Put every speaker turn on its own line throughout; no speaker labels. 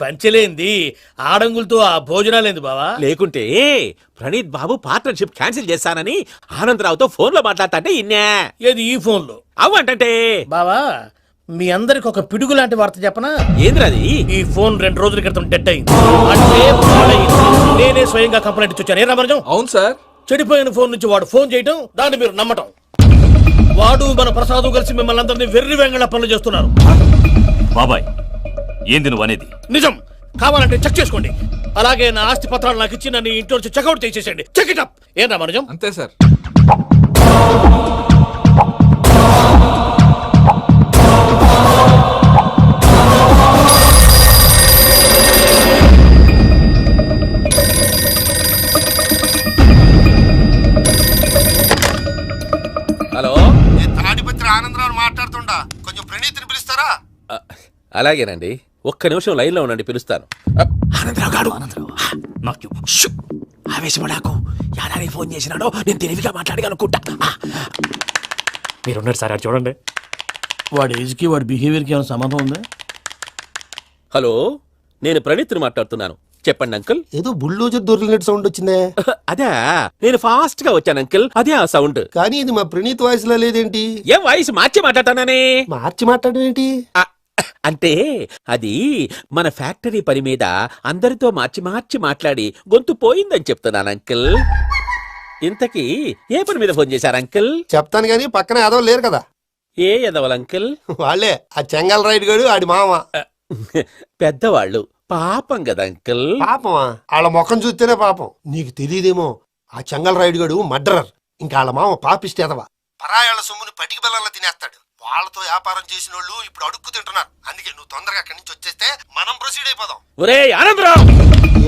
పంచలేంది ఆడంగులతో ఆ భోజనాలేంది బావా?
లేకుంటే ప్రణీత్ బాబు పార్ట్నర్షిప్ క్యాన్సిల్ చేస్తానని ఆనందరావుతో ఫోన్ లో మాట్లాడతాంటే ఇన్నే.
ఏది ఈ ఫోన్ లో?
అవ్వంటే
బావా మీ అందరికి ఒక పిడుగు లాంటి వార్త చెప్పనా?
ఏంద్రది?
ఈ ఫోన్ 2 రోజుల క్రితం డెడ్ అయింది. అంటే పాడైంది. నేనే స్వయంగా కంప్లైంట్ ఇచ్చాను. ఏ రామరాజం?
అవును సార్.
చెడిపోయిన ఫోన్ నుంచి వాడు ఫోన్ చేయటం, దాన్ని మీరు నమ్మటం. వాడు మన ప్రసాదు కలిసి మిమ్మల్ని అందరినీ వెర్రి వెంగళ పనులు చేస్తున్నారు.
బాబాయ్ ఏంది నువ్వు అనేది?
నిజం. కావాలంటే చెక్ చేసుకోండి. అలాగే నా ఆస్తి పత్రాలు నాకు ఇచ్చి నన్ను ఇంట్లో నుంచి చెక్అౌట్ చేసేసండి. Check it up. ఏం రామరాజం?
అంతే సార్.
హలో,
నేను తాడిపత్రి ఆనందరావు మాట్లాడుతుండా, కొంచెం ప్రణీతిని పిలుస్తారా?
అలాగేనండి. ఒక్క నిమిషం లైన్ లో ఉండండి, పిలుస్తాను. ఆనందరావు గాడు
నాకు
ఆవేశపడాకు. యాదాని ఫోన్ చేసినాడో నేను తెలివిగా మాట్లాడగలనుకుంటా.
మీరున్నారు సార్, అది చూడండి.
వాడి ఏజ్ కి వాడి బిహేవియర్ కి ఏమైనా సంబంధం ఉందా?
హలో, నేను ప్రణీత్ని మాట్లాడుతున్నాను. చెప్పండి అంకుల్.
ఏదో బుల్డోజర్ దొరికినట్టు సౌండ్ వచ్చిందే.
అదే నేను ఫాస్ట్ గా వచ్చాను అంకుల్, అదే ఆ సౌండ్.
కానీ ఇది మా ప్రణీత్ వాయిస్ లో లేదేంటి?
ఏం వాయిస్ మార్చి మాట్లాడతానని?
మార్చి మాట్లాడడం ఏంటి?
అంటే అది మన ఫ్యాక్టరీ పని మీద అందరితో మార్చి మాట్లాడి గొంతు పోయిందని చెప్తున్నాను అంకుల్. ఇంతకీ ఏ పని మీద ఫోన్ చేశారు అంకుల్?
చెప్తాను గానీ పక్కన ఏదో లేరు కదా.
ఏ ఎదవల్ అంకుల్?
వాళ్ళే ఆ చెంగల్ రైడ్ గడు ఆడి మామ.
పెద్దవాళ్ళు పాపం కదా అంకుల్.
పాపమా? వాళ్ళ ముఖం చూస్తేనే పాపం. నీకు తెలియదేమో, ఆ చెంగల్ రైడ్ గడు మర్డరర్. ఇంకా వాళ్ళ మామ పాపిస్తేదవా. పరాయాళ్ళ సొమ్ముని పటికి బెల్లంలో తినేస్తాడు. వాళ్ళతో వ్యాపారం చేసిన వాళ్ళు ఇప్పుడు అడుక్కు తింటున్నారు. అందుకే నువ్వు తొందరగా అక్కడి నుంచి వచ్చేస్తే మనం ప్రొసీడ్ అయిపోదాం.
ఒరే ఆనందరావు,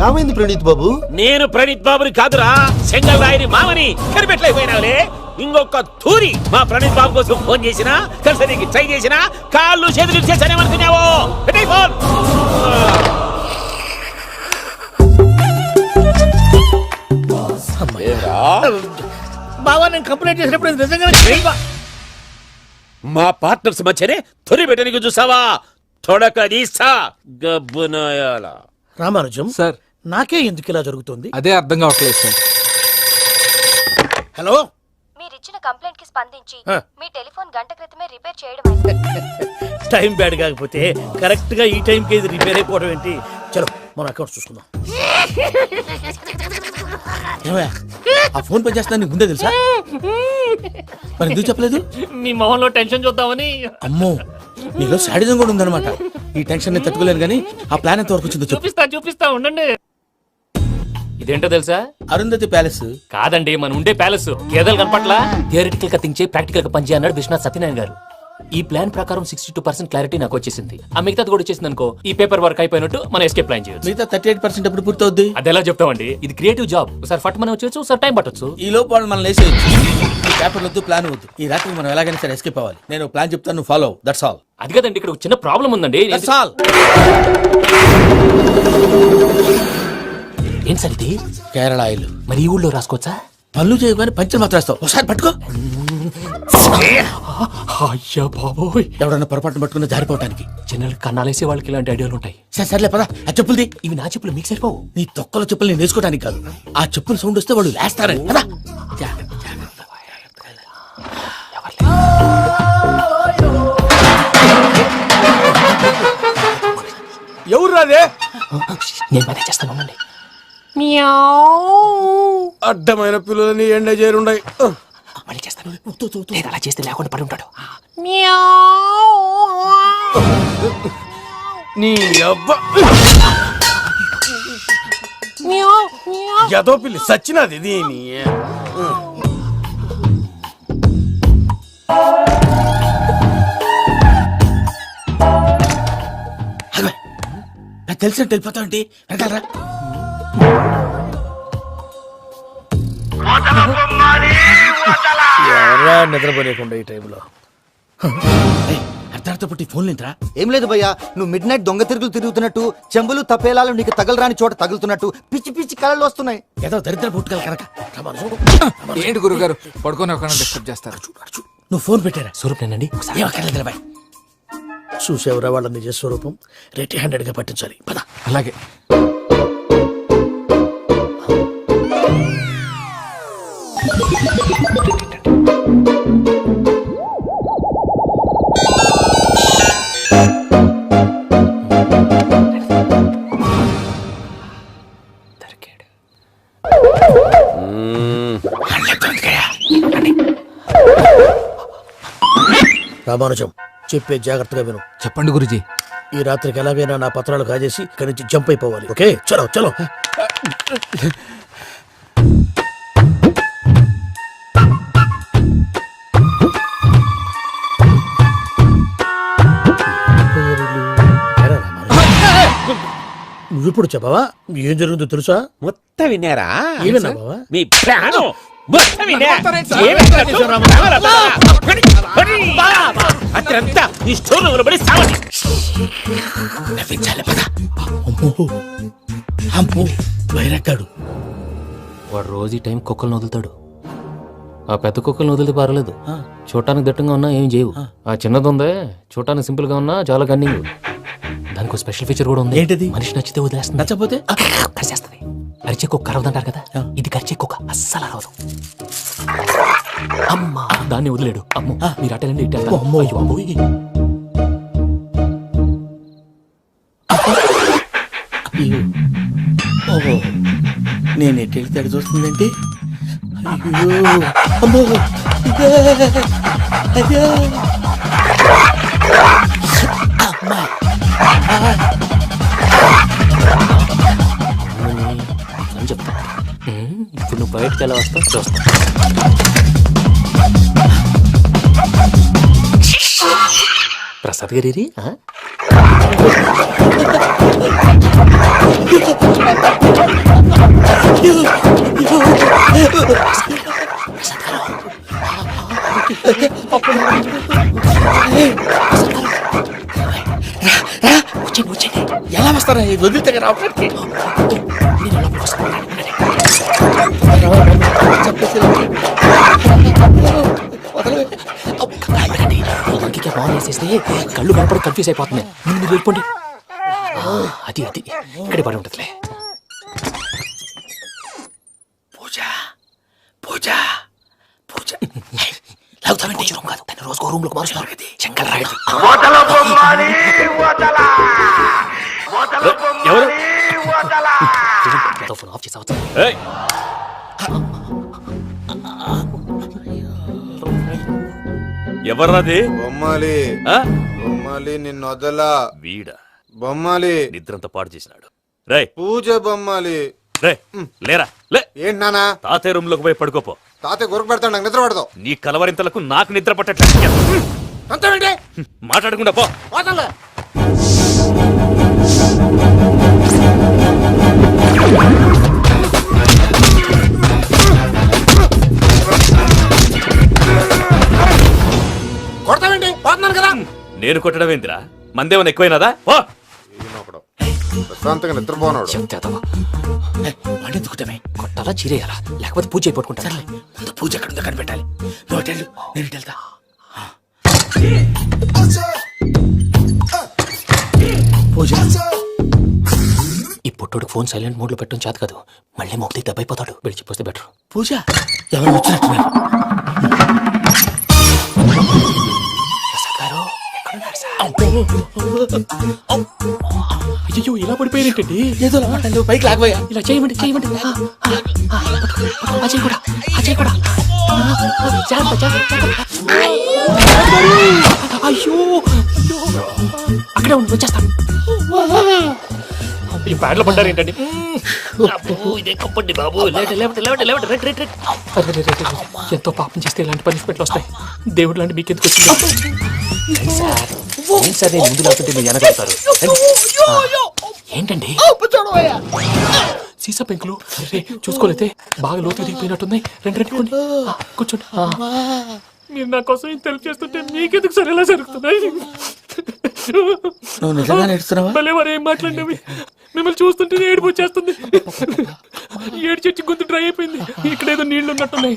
ఏమైంది ప్రణీత్ బాబు?
నేను ప్రణీత్ బాబుని కాదురా, సెంగల్ రాయని మామని. కనిపెట్టలేకపోయినావులే. ఇంకొక తూరి మా ప్రణీత్ బాబు కోసం ఫోన్ చేసినా, కలిసి నీకు ట్రై చేసినా కాళ్ళు చేతులు చేశానేమనుకున్నావో. ఫోన్
బావా నేను కంప్లైంట్ చేసినప్పుడు ఇది నిజంగానే
మా పార్ట్నర్స్ మధ్యనే తొలి పెట్టడానికి చూసావా? తొడక నీసా గబ్బునాయాల.
రామానుజం
సార్.
నాకే ఎందుకు ఇలా జరుగుతుంది?
అదే అర్థం కావట్లేదు సార్.
హలో,
మీరిచ్చిన కంప్లైంట్ కి స్పందించి
ఆ.
మీ టెలిఫోన్ గంట క్రితమే రిపేర్ చేయడం
టైం బ్యాడ్ కాకపోతే కరెక్ట్ గా ఈ టైంకి ఇది రిపేర్ అయిపోవడం ఏంటి? చలో మన అకౌంట్ చూసుకుందాం. ఏమయ్యా, ఆ ఫోన్ పని చేస్తున్నా నీకు ముందే తెలుసా? మరి ఎందుకు చెప్పలేదు?
మీ మొహంలో టెన్షన్ చూద్దామని.
అమ్మో, నీలో శాడిజం కూడా ఉందన్నమాట. ఈ టెన్షన్ ని తట్టుకోలేను కానీ ఆ ప్లాన్ ఎంత వరకు వచ్చిందో చెప్పు.
చూపిస్తా ఉండండి. ఇదేంటో తెలుసా?
అరుంధతి ప్యాలెస్
కాదండి, మన ఉండే ప్యాలెస్. గేదెలు కనపట్లా? థియరిటికల్ గా థింక్ చేయి, ప్రాక్టికల్ గా పనిచేయ అన్నాడు విశ్వనాథ్ సత్యనారాయణ గారు. ఈ ప్లాన్ ప్రకారం 62% క్లారిటీ నాకు వచ్చేసింది. ఆ మిగతాది కూడా వచ్చేసింది అనుకో, ఈ పేపర్ వర్క్ అయిపోయినట్టు మనం ఎస్కేప్ ప్లాన్ చేయొచ్చు.
మిగతా 38% ఎప్పుడు పూర్తవుద్ది?
అది ఎలా చెప్తామండి? ఇది క్రియేటివ్ జాబ్. ఒకసారి ఫట్ మనం వచ్చేచ్చు, ఒకసారి టైం పట్టొచ్చు.
ఈ లోపు వాళ్ళు మనం లేసేయచ్చు. ఈ పేపర్ వద్దు, ప్లాన్ వద్దు. ఈ రాత్రి మనం ఎలాగైనా సరే ఎస్కేప్ అవ్వాలి. నేను ప్లాన్ చెప్తాను, నువ్వు ఫాలో. That's all.
అది కదండి, ఇక్కడ ఒక చిన్న ప్రాబ్లం ఉందండి.
That's all.
ఏం సార్ ఇది?
కేరళ ఆయిల్.
మరి ఈ ఊళ్ళో రాసుకోవచ్చా?
పనులు చేయగానే పంచర్ మాత్రం వేస్తావు. ఒకసారి పట్టుకో.
అయ్యా బాబోయ్,
ఎవడన్నా పొరపాటున పట్టుకున్న జారిపోవటానికి.
జనరల్ కన్నాలేసే వాళ్ళకి ఇలాంటి ఐడియాలు ఉంటాయి.
సర్లే పదా, ఆ చెప్పులది.
ఇవి నా చెప్పులు మీకు సరిపోవు.
నీ తొక్కల చెప్పులు నేను వేసుకోవడానికి కాదు, ఆ చెప్పుల సౌండ్ వస్తే వాళ్ళు లేస్తారని కదా.
ఎవరు రాదే?
నేను మేనేజ్ చేస్తాను, ఉండండి.
అడ్డమైన పిల్లలని ఎండ చేరుండయి.
మళ్ళీ చేస్తాను. లేదు, అలా చేస్తే లేకుండా పడి ఉంటాడు.
నీ అబ్బా ఎదో పిల్లి సచ్చినది దీని.
నాకు తెలిసినట్టు వెళ్ళిపోతావంటే వెనకాలరా. ఎవరా నిద్రపోలేకుండా ఈ టైంలో? అర్ధార్థ పుట్టి ఫోన్ లేంట్రా.
ఏం లేదు భయ్యా, నువ్వు మిడ్ నైట్ దొంగ తిరుగులు తిరుగుతున్నట్టు, చెంబులు తపేలాలు నీకు తగలరాని చోట తగులుతున్నట్టు పిచ్చి పిచ్చి కళలు వస్తున్నాయి.
ఏదో దరిద్ర పుట్టుకల కనుక.
ఏంటి గురుగారు పడుకొని ఒక డిస్టర్బ్ చేస్తారు?
నువ్వు ఫోన్ పెట్టారా?
స్వరూప్ నేనండి.
ఏం అక్కర్లేదు బాయ్. చూసేవరా వాళ్ళ నిజ స్వరూపం. రెట్టి హ్యాండెడ్ గా పట్టించాలి. పద.
అలాగే.
రామానుజం, చెప్పే జాగ్రత్తగా విను.
చెప్పండి గురుజీ.
ఈ రాత్రికి ఎలాగైనా నా పత్రాలు కాజేసి ఇక్కడి నుంచి జంప్ అయిపోవాలి. ఓకే, చలో చలో. నువ్విప్పుడు చెప్పవా ఏం జరుగుతుందో తెలుసా?
మొత్తం విన్నారా?
ఏమన్నా బావా?
మీ ప్లాను మొత్తం విన్నా? అత్రంతా ఈ స్టోర్ పడి సావండి.
నవ్వించాలి. పద. అమ్మో అమ్మో, వైరక్కాడు.
వాడు రోజు ఈ టైం కుక్కలను వదులుతాడు. ఆ పెద్ద కుక్కలను వదిలితే పర్లేదు, చూడటానికి దట్టంగా ఉన్నా ఏం చేయవు. ఆ చిన్నది ఉందే, చూడటానికి సింపుల్ గా ఉన్నా చాలా కన్నింగ్. దానికి ఒక స్పెషల్ ఫీచర్ కూడా ఉంది.
ఏంటిది?
మనిషి నచ్చితే వదిలేస్తుంది, నచ్చపోతే కరిచేస్తుంది. అరిచే కుక్క అరవదంటారు కదా, ఇది కరిచే కుక్క అస్సలు అరవదు. అమ్మా, దాన్ని వదిలేడు. అమ్మో, మీరు అటెండి ఇట్టే.
అమ్మో. ఓహో, నేను ఎటు వెళ్తాడు చూస్తుందంటే. అయ్యో అమ్మో, అయ్యో అమ్మా.
అని చెప్తా. ఇప్పుడు నువ్వు బయటకు ఎలా వస్తావు చూస్తా. ప్రసాద్ గారి
ఎలా వస్తారా? వదిలితే రావడానికి
బాగా వేసేస్తే కళ్ళు కనపడి కన్ఫ్యూజ్ అయిపోతుంది. మీరు వెళ్ళిపోండి. అది అది ఇక్కడే పడి ఉంటుందిలే.
పూజ పూజ పూజ లాగుతామంటే రూమ్ కాదు, తన రోజుకో రూమ్ లోకి మారుస్తున్నారు కదా. శంకర్ రాయుడు.
ఫోన్ ఆఫ్ చేసావచ్చు.
ఎవర్రాది?
బొమ్మాలి. బొమ్మాలి నిన్ను వదలా.
వీడా
బొమ్మాలి
నిద్రంతా పాడు చేసినాడు. రే
పూజ బొమ్మాలి.
రే లేరా లే.
ఏంటి నానా?
తాతయ్య రూమ్ లోకి పోయి పడుకోపో.
తాతయ్య గురకు పెడతాడు, నాకు నిద్ర పడతావు.
నీ కలవరింతలకు నాకు నిద్ర పట్టట్లేదు.
అంతేంటి?
మాట్లాడకుండా పో.
పోతాలే. కొడతావేంటి? పోతున్నాను కదా.
నేను కొట్టడం ఏందిరా? మందేమన్నా ఎక్కువైనదా? పో.
ప్రశాంతంగా నిద్రపోనాడు.
వండెందుకుంటామే?
కొట్టాలా చీరేయాలా లేకపోతే పూజ అయిపోట్టుకుంటా.
సర్లే, ముందు పూజ ఎక్కడ ఉందో కనిపెట్టాలి. నువ్వు వెళ్ళు, నేను ఇటు వెళ్తా. పూజ,
ఈ పుట్టోడికి ఫోన్ సైలెంట్ మోడ్ లో పెట్టడం చేత కాదు. మళ్ళీ మొక్కి దెబ్బైపోతాడు. విడిచిపోతే బెటర్.
పూజ ఎవరు వచ్చినట్టున్నారు?
అయ్యో ఇలా పడిపోయినట్టండి.
ఏదో మాట్లాడు, పైకి లాగబోయా.
ఇలా చేయమండి చేయమండి. అజయ్ కూడా అజయ్ కూడా. అయ్యో అక్కడే ఉండి వచ్చేస్తాను. ఈ బ్యాడ్లో పడ్డారు ఏంటండి?
ఇదే కంపండి బాబు.
ఎంతో పాపం చేస్తే ఇలాంటి పనిష్మెంట్లు వస్తాయి. దేవుడు లాంటి మీకెందుకు వచ్చింది? సార్ నేను ముందు లేకుంటే మీరు వెనకాడతారు. ఏంటండి సీసా పెంకులు చూసుకోలేతే బాగా లోతు దిగిపోయినట్టున్నాయి. రెండు కూర్చోండి. మీరు నా కోసం ఇంత హెల్ప్ చేస్తుంటే మీకెందుకు సరే ఎలా జరుగుతున్నాయి?
నువ్వు నిజంగా నేర్చుతున్నావా?
భలే వారు ఏం మాట్లాడినవి. మిమ్మల్ని చూస్తుంటే ఏడుపు వచ్చేస్తుంది. ఏడు చెట్టు గొంతు డ్రై అయిపోయింది. ఇక్కడేదో నీళ్లు ఉన్నట్టున్నాయి.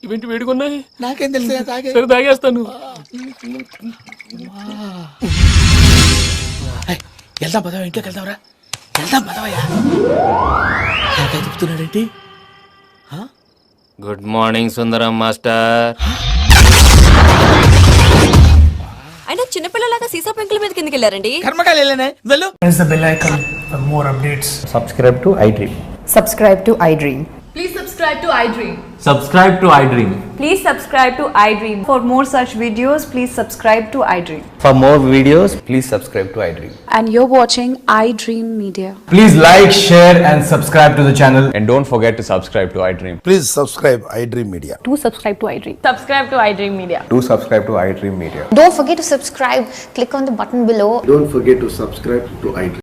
ఇవేంటి వేడుకున్నాయి?
నాకేం తెలుసు,
సరే తాగేస్తాను.
వెళ్దాం పదవా, ఇంట్లోకి వెళ్దాంరా. వెళ్దాం పదవయ్యా. నాకై చెప్తున్నాడేంటి?
గుడ్ మార్నింగ్ సుందరం మాస్టర్.
అయినా చిన్నపిల్లలాగా సీసా పెంకుల మీద కిందకి వెళ్ళారండి.
కర్మకాయలు వెళ్ళానే, వెళ్ళు.
Press the bell icon for more updates.
Subscribe to iDream.
Subscribe to iDream.
Please subscribe to iDream.
Subscribe to iDream.
Please subscribe to iDream. For more such videos, please subscribe to iDream.
For more videos, please subscribe to iDream.
And you're watching iDream Media.
Please like, share and subscribe to the channel. And don't forget to subscribe to iDream.
Please subscribe iDream Media.
Do subscribe to iDream. Subscribe to iDream Media.
Do subscribe to iDream Media.
Don't forget to subscribe. Click on the button below.
Don't forget to subscribe to iDream.